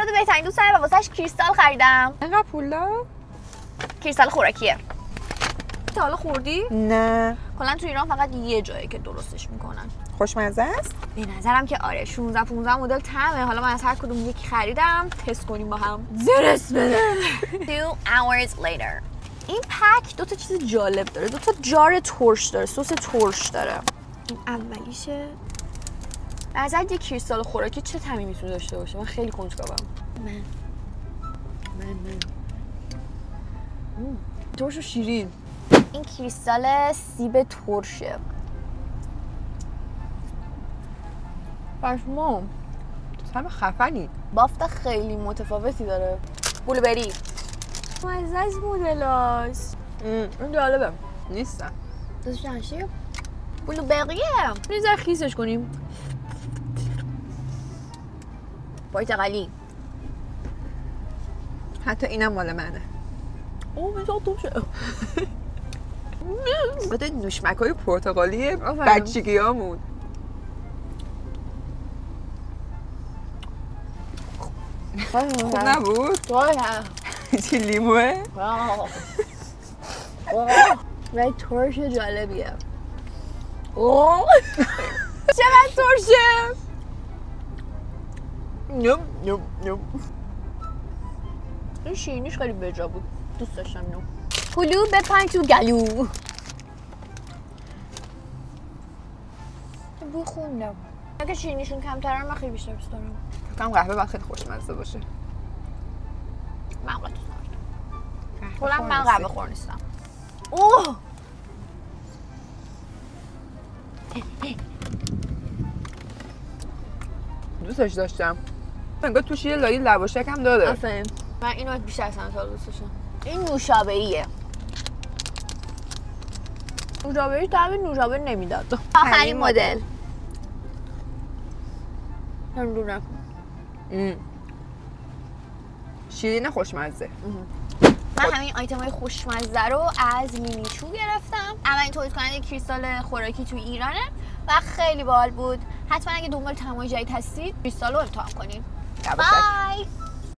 خود بهترین دوست داره و واسهش کریستال خریدم. اینقدر پول داد؟ کریستال خوراکیه. تا حالا خوردی؟ نه. کلا تو ایران فقط یه جایی که درستش میکنن. خوشمزه است؟ به نظرم که آره 16 15 مدل طعمه. حالا من از هر کدوم یکی خریدم، تست کنیم با هم. زرس بده. 2 hours later. این پک دو تا چیز جالب داره. دو تا جار ترش داره، سس ترش داره. این اولیشه. به نظر یه کریستال خوراکی چه طعمی میتونه داشته باشه؟ من خیلی کنجکاوم. من ترش و شیرین. این کریستال سیب ترشه. پشمام طعم خفنی. بافت خیلی متفاوتی داره. بلوبری. مزه از مدلاش. این جالبه. نیستم. دوست داشتی؟ بلوبریه. یه ذره خیسش کنیم. پرتقالی. حتی اینم مال منه. اوه میزا توشه. بده نوشمک‌های پرتقالی بچگیامون. خوب نبود؟ چی لیموه؟ ولی ترش جالبیه. اوه چقدر ترشه. نم نم نم. این شیرینیش خیلی بجا بود. دوست داشتم اینو. هلو بپن تو گلو. بوی خوندم. اگه شیرینیشون کمتره من خیلی بیشتر دوست دارم. فکرم قهوه باید خیلی خوشمزه باشه. من قهوه دوست ندارم. کلا من قهوه خور نیستم. اوه دوستش داشتم. انگار توش یه لایه لواشک هم داره. آفرین. من اینو بیشتر از همه دوست داشتم. این نوشابه‌ایه. نوشابه‌ای طعم نوشابه نمیداد. آخرین مدل. نمیدونم. شیرین خوشمزه. من همین آیتم‌های خوشمزه رو از مینیچو گرفتم. اولین تولید کننده کریستال خوراکی تو ایرانه و خیلی باحال بود. حتما اگه دنبال طعم‌های جدید هستید کریستال رو امتحان کنید. بای.